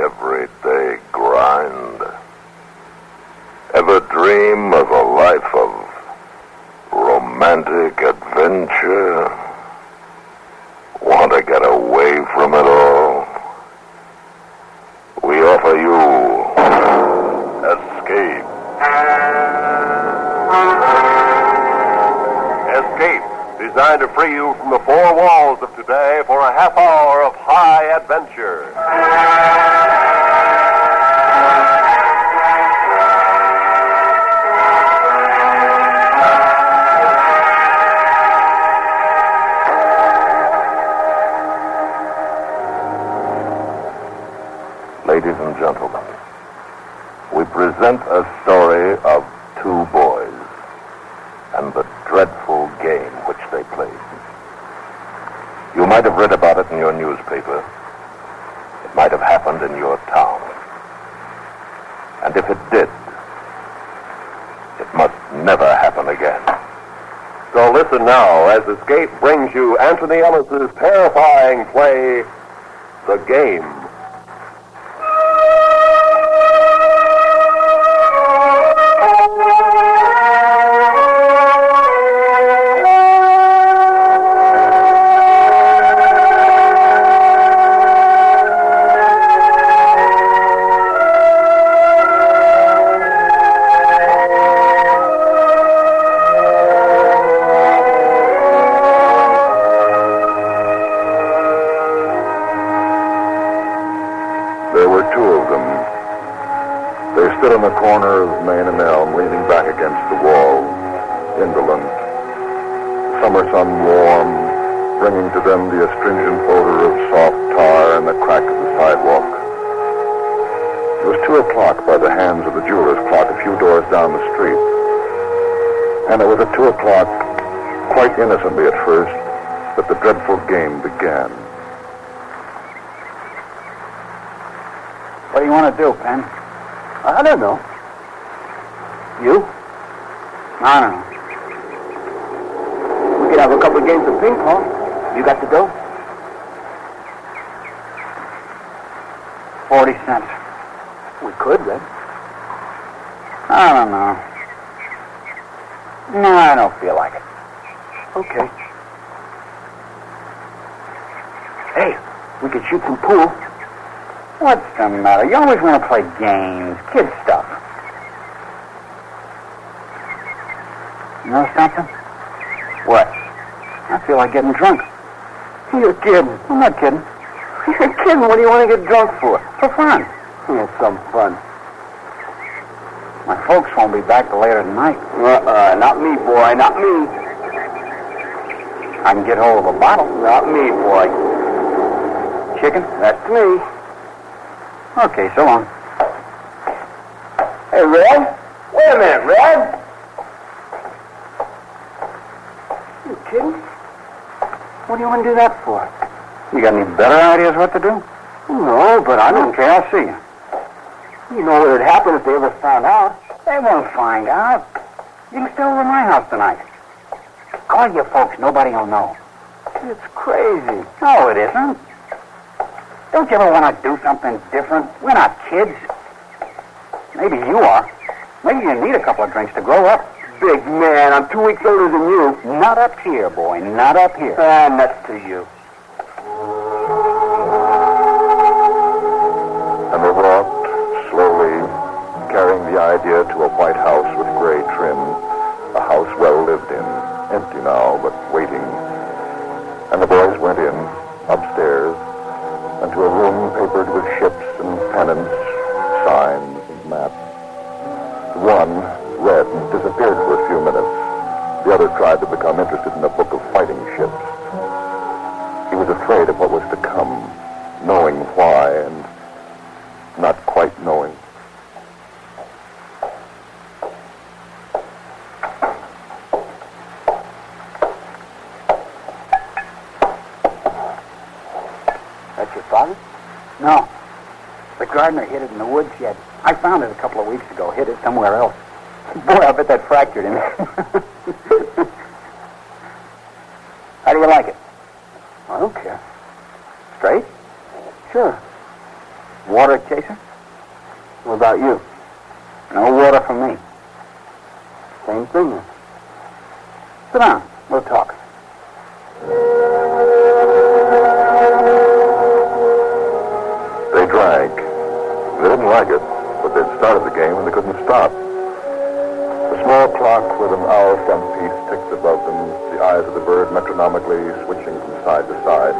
everyday grind. Ever dream of a life of romantic adventure? Want to get away from it all? We offer you Escape. Escape, designed to free you from the four walls of today for a half hour of high adventure. Ladies and gentlemen, we present a story of two boys and the dreadful game which they played. You might have read about it in your newspaper. It might have happened in your town. And if it did, it must never happen again. So listen now as Escape brings you Anthony Ellis's terrifying play, The Game. There were two of them. They stood on the corner of Main and Elm, leaning back against the wall, indolent. The summer sun warm, bringing to them the astringent odor of soft tar and the crack of the sidewalk. It was 2 o'clock by the hands of the jeweler's clock a few doors down the street. And it was at 2 o'clock, quite innocently at first, that the dreadful game began. What do you want to do, Pen? I don't know. You? I don't know. We could have a couple of games of ping pong. You got to go? 40 cents. We could, then. I don't know. No, I don't feel like it. Okay. Hey, we could shoot some pool. What's the matter? You always want to play games, kid stuff. You know something? What? I feel like getting drunk. You're kidding. I'm not kidding. You're kidding. What do you want to get drunk for? For fun. Yeah, some fun. My folks won't be back till later tonight. Not me, boy. Not me. I can get hold of a bottle. Not me, boy. Chicken? That's me. Okay, so long. Hey, Red. Wait a minute, Red. You kidding? What do you want to do that for? You got any better ideas what to do? No, but I don't Okay, I'll see you. You know what would happen if they ever found out. They won't find out. You can stay over at my house tonight. Call your folks. Nobody will know. It's crazy. No, it isn't. Don't you ever want to do something different? We're not kids. Maybe you are. Maybe you need a couple of drinks to grow up. Big man, I'm 2 weeks older than you. Not up here, boy. Not up here. Nuts to you. And they walked slowly, carrying the idea to a white house with gray trim, a house well lived in, empty now, but waiting. And the boys went in, upstairs, and to a room papered with ships and pennants, signs and maps. One read and disappeared for a few minutes. The other tried to become interested in a book of fighting ships. He was afraid of what was to come, knowing why and not quite knowing. That's your father? No. The gardener hid it in the woodshed. I found it a couple of weeks ago. Hid it somewhere else. Boy, I bet that fractured him. How do you like it? I don't care. Straight? Sure. Water chaser? What about you? No water for me. Same thing then. Sit down. We'll talk. They drank. They didn't like it, but they'd started the game and they couldn't stop. The small clock with an hour front piece ticked above them, the eyes of the bird metronomically switching from side to side.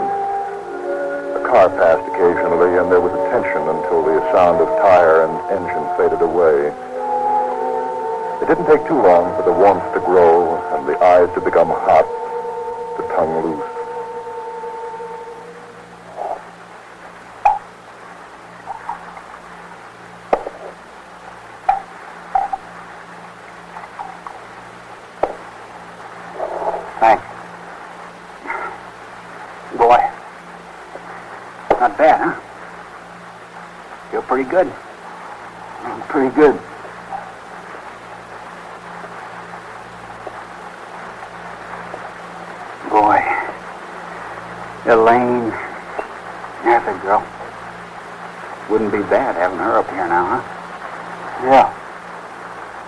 A car passed occasionally, and there was a tension until the sound of tire and engine faded away. It didn't take too long for the warmth to grow and the eyes to become hot, the tongue loose. Thanks. Boy. Not bad, huh? Feel pretty good. Pretty good. Boy. Elaine. That's a girl. Wouldn't be bad having her up here now, huh? Yeah.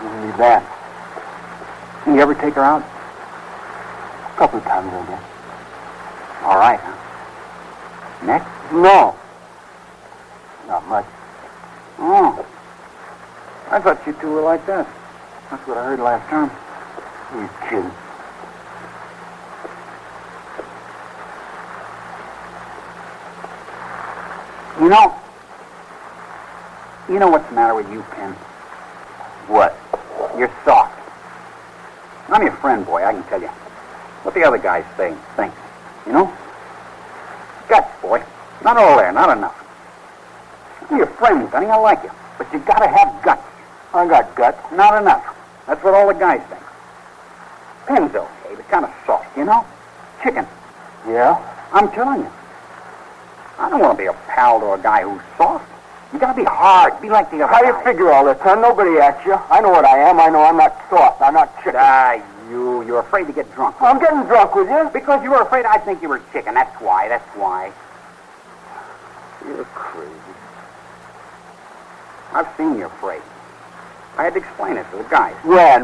Wouldn't be bad. You ever take her out? A couple of times, I guess. All right, huh? Next? No. Not much. Oh. I thought you two were like that. That's what I heard last time. You kidding. You know what's the matter with you, Penn? What? You're soft. I'm your friend, boy, I can tell you. What the other guys say, think. You know? Guts, boy. Not all there, not enough. I'm your friend, Benny, I like you. But you gotta have guts. I got guts. Not enough. That's what all the guys think. Penn's okay, but kind of soft, you know? Chicken. Yeah? I'm telling you. I don't want to be a pal to a guy who's soft. You gotta be hard. Be like the other How do you guys. figure all this, huh? Nobody asked you. I know what I am. I know I'm not soft. I'm not chicken. You're afraid to get drunk. I'm getting drunk with you. Because you were afraid I'd think you were chicken. That's why. You're crazy. I've seen you afraid. I had to explain it to the guys. When?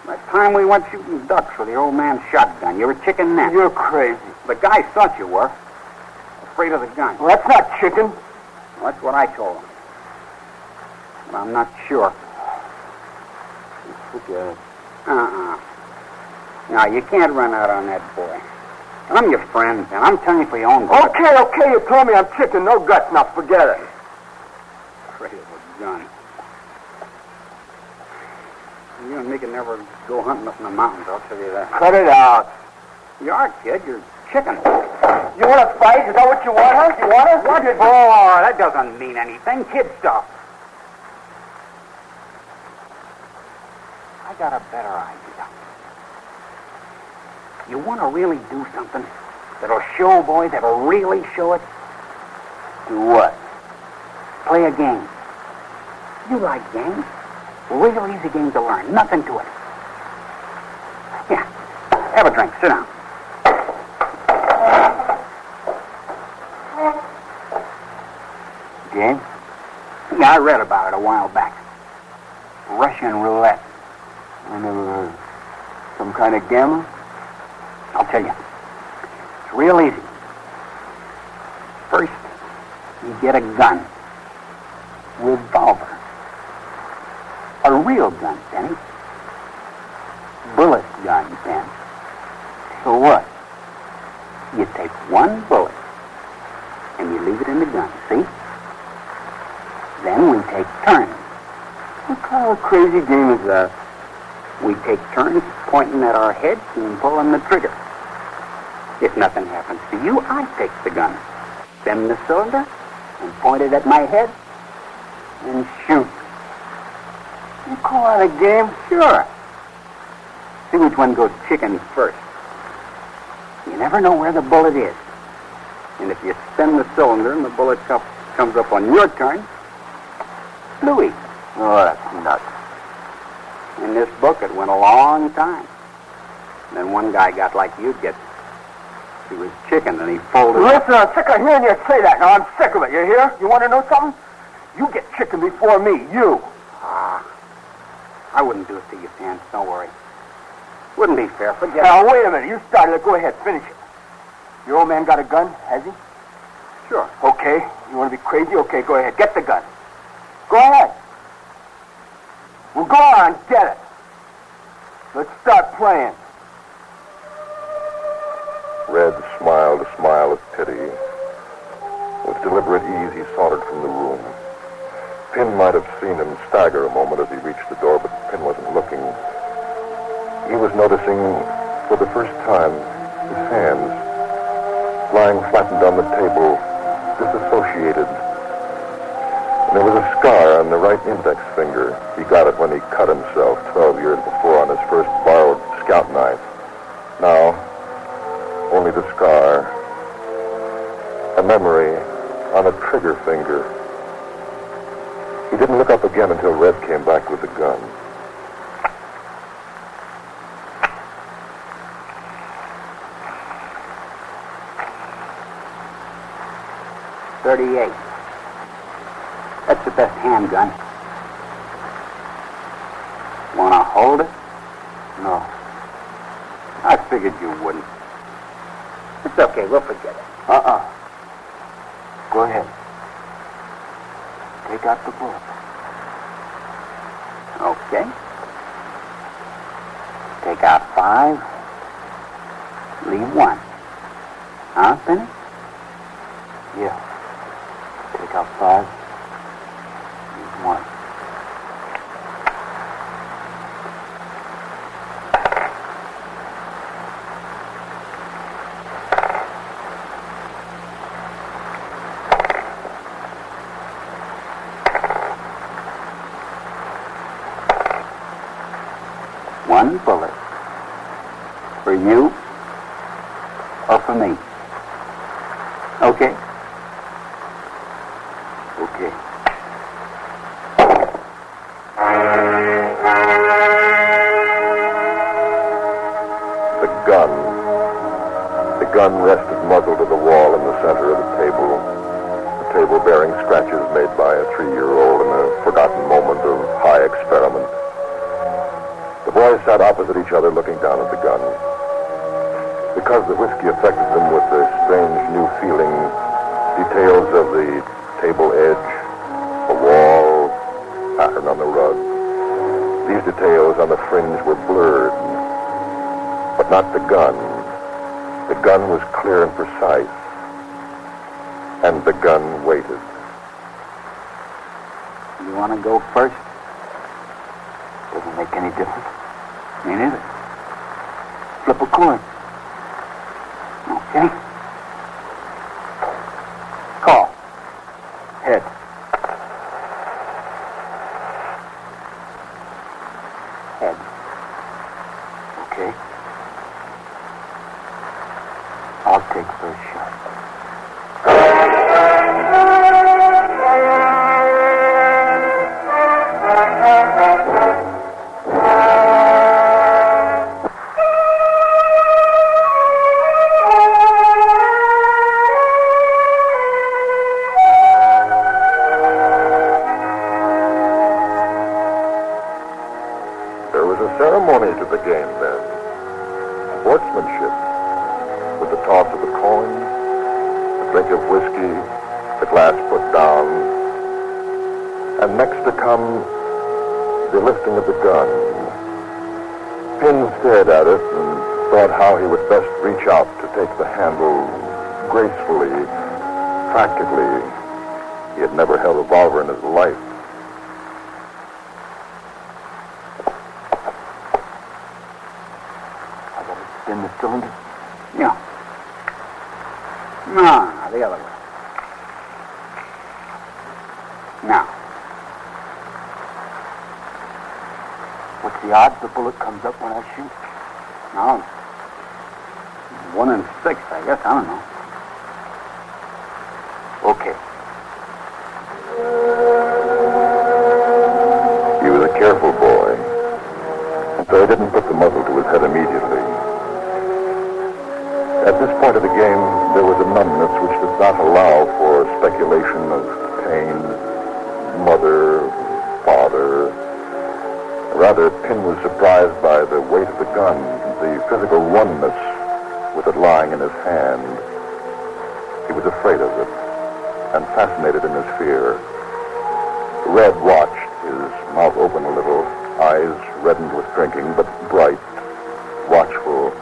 That time we went shooting ducks with the old man's shotgun. You were chicken then. You're crazy. The guys thought you were. Afraid of the gun. Well, that's not chicken. Well, that's what I told them. But I'm not sure. Forget it. No, you can't run out on that boy. I'm your friend, and I'm telling you for your own good. Okay, you told me I'm chicken, no guts. Now forget it. Afraid of a gun. You and me can never go hunting up in the mountains, I'll tell you that. Cut it out. You are, kid. You're chicken. You want to fight? Is that what you want, huh? You want us? What? Oh, that doesn't mean anything. Kid stuff. I got a better idea. You want to really do something that'll show, boys, that'll really show it? Do what? Play a game. You like games? Real easy game to learn. Nothing to it. Yeah. Have a drink. Sit down. Game? Yeah, I read about it a while back. Russian roulette. I never heard. Some kind of gamble? I'll tell you. It's real easy. First, you get a gun. Revolver. A real gun, Penny. Bullet gun, Ben. So what? You take one bullet and you leave it in the gun, see? Then we take turns. What kind of crazy game is that? We take turns pointing at our heads and pulling the trigger. If nothing happens to you, I take the gun, spin the cylinder, and point it at my head, and shoot. You call that a game? Sure. See which one goes chicken first. You never know where the bullet is. And if you spin the cylinder and the bullet comes up on your turn, Louis. Oh, that's nuts. In this book, it went a long time. Then one guy got like you'd get. He was chicken and he folded. Listen, I'm sick of hearing you say that. Now, I'm sick of it. You hear? You want to know something? You get chicken before me. You. I wouldn't do it to you, Pants. Don't worry. Wouldn't be fair. Forget it. Now, wait a minute. You started it. Go ahead. Finish it. Your old man got a gun, has he? Sure. Okay. You want to be crazy? Okay, go ahead. Get the gun. Go ahead. Well, go on. Get it. Let's start playing. Red smiled a smile of pity. With deliberate ease, he sauntered from the room. Pin might have seen him stagger a moment as he reached the door, but Pin wasn't looking. He was noticing, for the first time, his hands, lying flattened on the table, disassociated. And there was a scar on the right index finger. He got it when he cut himself 12 years before on his first borrowed scout knife. Now, only the scar. A memory on a trigger finger. He didn't look up again until Red came back with the gun. .38. That's the best handgun. Want to hold it? No. I figured you wouldn't. It's okay. We'll forget it. Go ahead. Take out the bullet. Okay. Take out 5. Leave 1. Huh, Penny? Yeah. Take out 5. Leave 1. One bullet. For you or for me? Okay. Okay. The gun rested muzzle to the wall in the center of the table bearing scratches made by a 3-year-old in a forgotten moment of high experiment. The boys sat opposite each other looking down at the gun. Because the whiskey affected them with a strange new feeling, details of the table edge, the wall, pattern on the rug, these details on the fringe were blurred, but not the gun. The gun was clear and precise, and the gun waited. You want to go first? Doesn't make any difference. Me neither. Flip a coin. Okay. Call. Head. Head. Okay. I'll take first shot. There was a ceremony to the game then. Sportsmanship. With the toss of the coin, the drink of whiskey, the glass put down, and next to come, the lifting of the gun. Pin stared at it and thought how he would best reach out to take the handle gracefully, practically. He had never held a revolver in his life. I gotta spin the cylinder. Yeah. No, the other way. Now. What's the odds the bullet comes up when I shoot? No. 1 in 6, I guess. I don't know. Okay. He was a careful boy, and so he didn't put the muzzle to his head immediately. At this point of the game, there was a numbness which did not allow for speculation of pain, mother, father. Rather, Pin was surprised by the weight of the gun, the physical oneness with it lying in his hand. He was afraid of it and fascinated in his fear. Red watched, his mouth open a little, eyes reddened with drinking, but bright, watchful,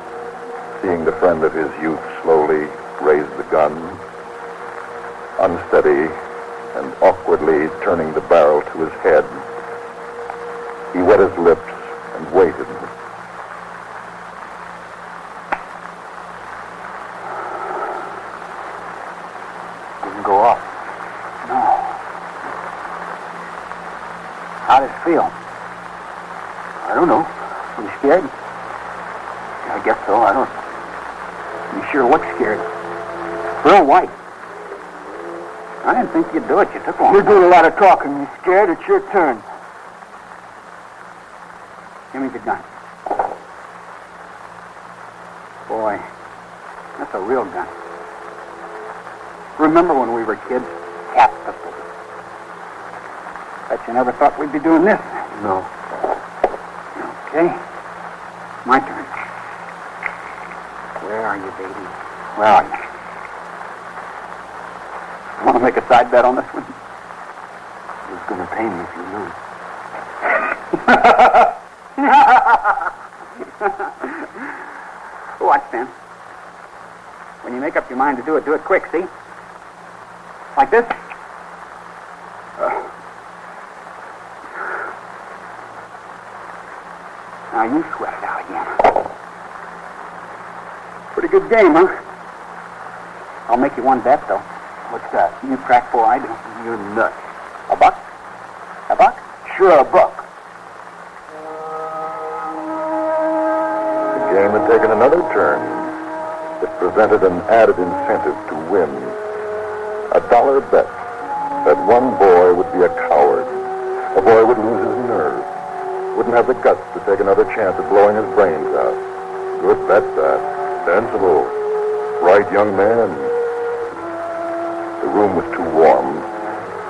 seeing the friend of his youth slowly raise the gun, unsteady and awkwardly turning the barrel to his head. He wet his lips and waited. Didn't go off. No. How does it feel? I don't know. Are you scared? I guess so. I don't. You sure look scared. Real white. I didn't think you'd do it. You took long. You're doing a lot of talking. You scared? It's your turn. Give me the gun. Boy, that's a real gun. Remember when we were kids? Cat pistols. Bet you never thought we'd be doing this. No. Okay. My turn. Where are you, baby? Where are you? Want to make a side bet on this one? It's going to pay me if you lose. Watch, then. When you make up your mind to do it quick, see? Like this. Now you sweat it out again. Pretty good game, huh? I'll make you one bet, though. What's that? You crack 4, I do. You're nuts. A buck? A buck? Sure, a buck. The game had taken another turn. It presented an added incentive to win. $1 bet that one boy would be a coward. A boy would lose his nerve. Wouldn't have the guts to take another chance at blowing his brains out. Good bet, that. Sensible. Right young man. The room was too warm,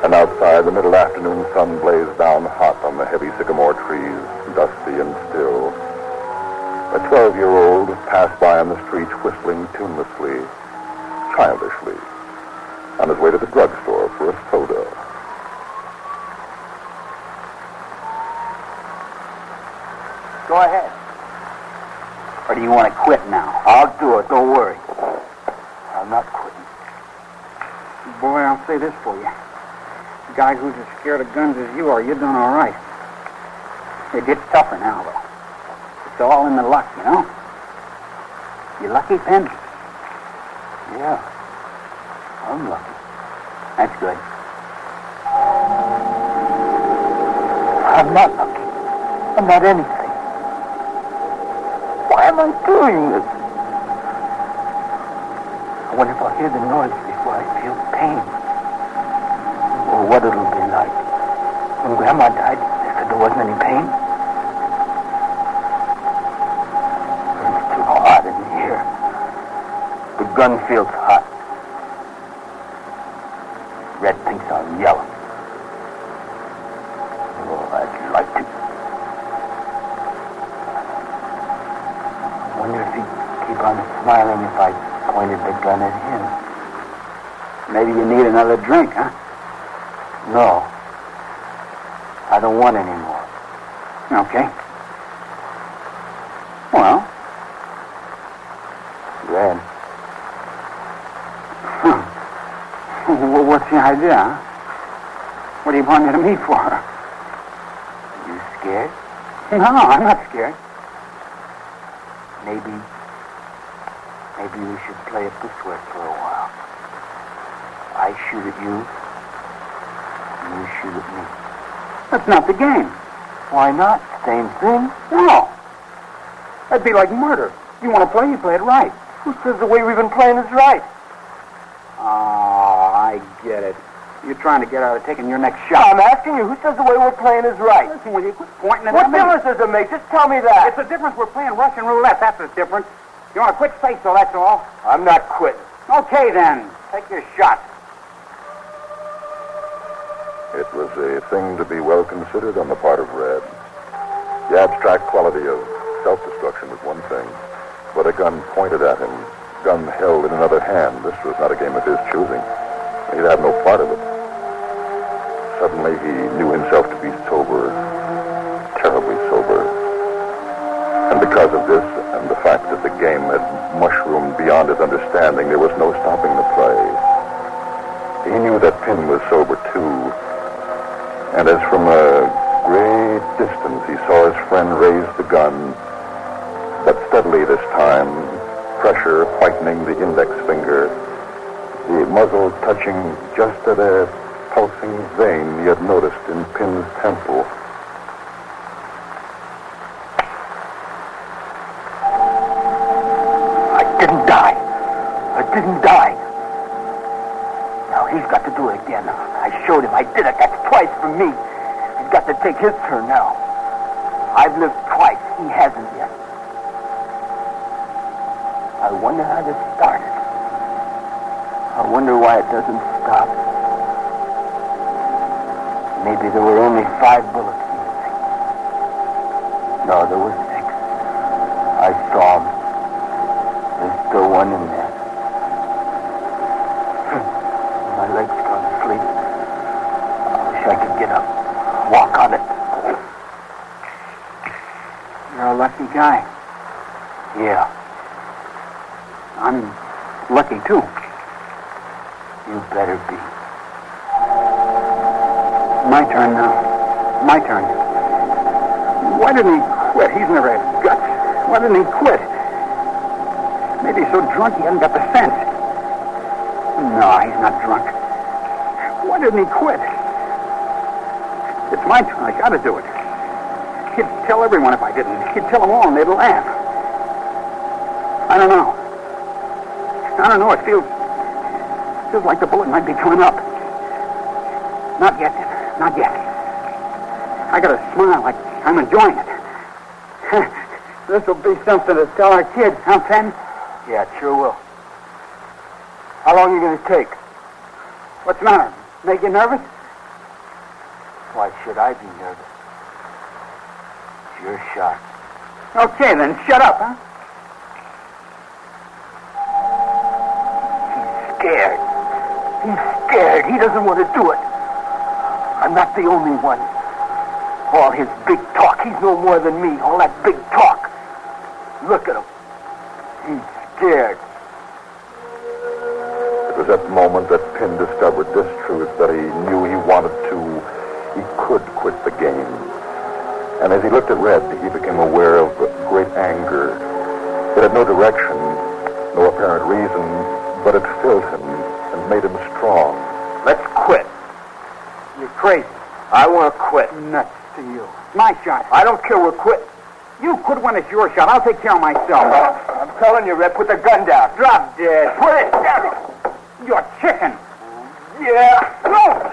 and outside the middle afternoon sun blazed down hot on the heavy sycamore trees, dusty and still. A 12-year-old passed by on the street whistling tunelessly, childishly, on his way to the drugstore for a soda. Go ahead. Or do you want to quit now? I'll do it. Don't worry. I'm not quitting. Boy, I'll say this for you. A guy who's as scared of guns as you are, you're doing all right. It gets tougher now, though. It's all in the luck, you know? You lucky, Pen? Yeah. I'm lucky. That's good. I'm not lucky. I'm not anything. Why am I doing this? I wonder if I'll hear the noise before I feel pain. Or what it'll be like. When Grandma died, they said there wasn't any pain. It's too hot in here. The gun feels hot. Red thinks I'm yellow. Oh, I'd like to. I wonder if he'd keep on smiling if I pointed the gun at him. Maybe you need another drink, huh? No. I don't want any more. Okay. Well. Red. Well, what's the idea, huh? What do you want me to meet for? You scared? No, I'm not scared. Maybe we should play it this way for a while. I shoot at you, and you shoot at me. That's not the game. Why not? Same thing. No. That'd be like murder. You want to play, you play it right. Who says the way we've been playing is right? Oh, I get it. You're trying to get out of taking your next shot. I'm asking you, who says the way we're playing is right? Listen, will you quit pointing at What me? difference does it make? Just tell me that. It's a difference. We're playing Russian roulette. That's the difference. You want to quit? Say so, that's all. I'm not quitting. Okay, then. Take your shot. It was a thing to be well considered on the part of Red. The abstract quality of self-destruction was one thing, but a gun pointed at him, gun held in another hand, this was not a game of his choosing. He'd have no part of it. Suddenly he knew himself to be sober, terribly sober. And because of this and the fact that the game had mushroomed beyond his understanding, there was no stopping the play. He knew that Pin was sober too, and as from a great distance he saw his friend raise the gun, but steadily this time, pressure whitening the index finger, the muzzle touching just at a pulsing vein he had noticed in Pin's temple. I didn't die. Now he's got to do it again. I showed him I did it. That's twice for me. He's got to take his turn now. I've lived twice. He hasn't yet. I wonder how this started. I wonder why it doesn't stop. Maybe there were only 5 bullets in the thing. No, there were 6. I saw them. There's still one in there. My leg's gone to sleep. I wish I could get up. Walk on it. You're a lucky guy. Yeah. I'm lucky, too. You better be. My turn now. My turn. Why didn't he quit? He's never had guts. Why didn't he quit? Maybe he's so drunk he hasn't got the sense. No, he's not drunk. Why didn't he quit? It's my turn. I gotta do it. He'd tell everyone if I didn't. He'd tell them all and they'd laugh. I don't know. It feels like the bullet might be coming up. Not yet. Not yet. I gotta smile like I'm enjoying it. This'll be something to tell our kids, huh, Pen? Yeah, it sure will. How long are you going to take? What's the matter? Make you nervous? Why should I be nervous? It's your shot. Okay, then, shut up, huh? He's scared. He's scared. He doesn't want to do it. I'm not the only one. All his big talk. He's no more than me. All that big talk. Look at him. He's scared. It was at the moment that Pin discovered this truth that he knew he wanted to. He could quit the game. And as he looked at Red, he became aware of great anger. It had no direction, no apparent reason, but it filled him and made him strong. Let's quit. You're crazy. I want to quit. Nuts to you. My shot. I don't care. We're quitting. You quit when it's your shot. I'll take care of myself. I'm telling you, Red, put the gun down. Drop dead. Put it down. You're chicken. Yeah. No.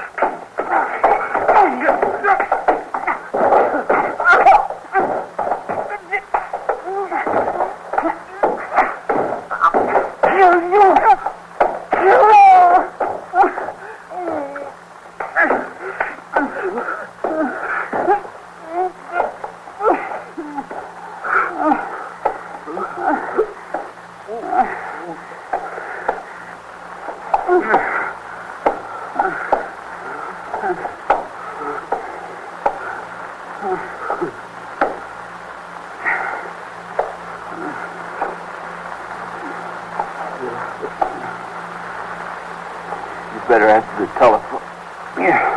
You better answer the telephone. Yeah.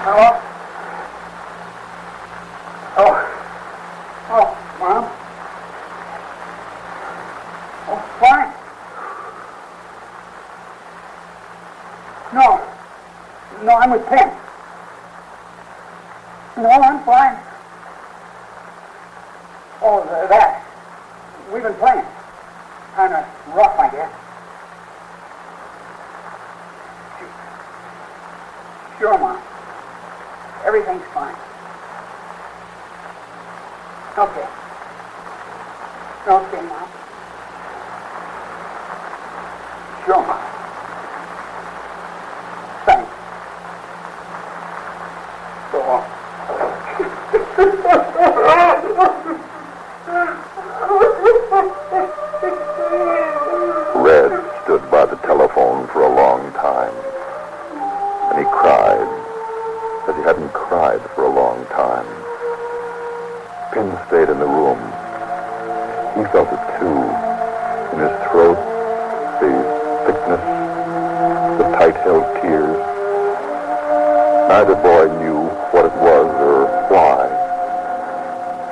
Hello? Oh, Mom? Oh, fine. No, I'm with Penn. No, I'm fine. Oh, that. We've been playing. Kind of rough, I guess. Sure, Mom. Everything's fine. Okay. Okay, Mom. Sure, Mom. Thanks. So long. Red stood by the telephone for a long time. And he cried, as he hadn't cried for a long time. Pin stayed in the room. He felt it too. In his throat, the thickness, the tight-held tears. Neither boy knew what it was or why.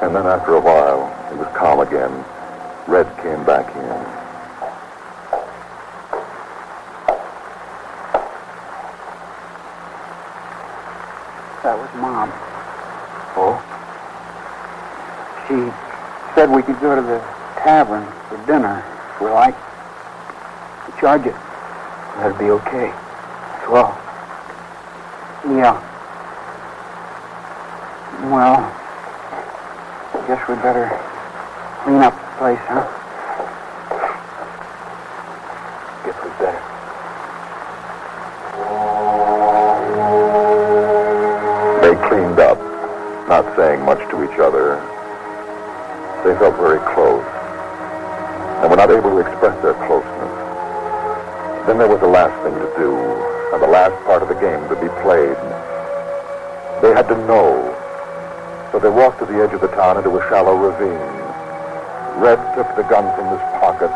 And then after a while, it was calm again. Red came back in. That was Mom. Oh? She said we could go to the tavern for dinner if we like. To charge it. That'd be okay. Well. Yeah. Well, I guess we better clean up the place, huh? Guess we better. They cleaned up, not saying much to each other. They felt very close, and were not able to express their closeness. Then there was the last thing to do, and the last part of the game to be played. They had to know. So they walked to the edge of the town into a shallow ravine. Red took the gun from his pocket.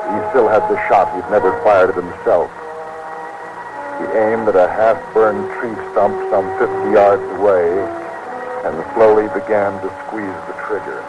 He still had the shot. He'd never fired it himself. He aimed at a half-burned tree stump some 50 yards away and slowly began to squeeze the trigger.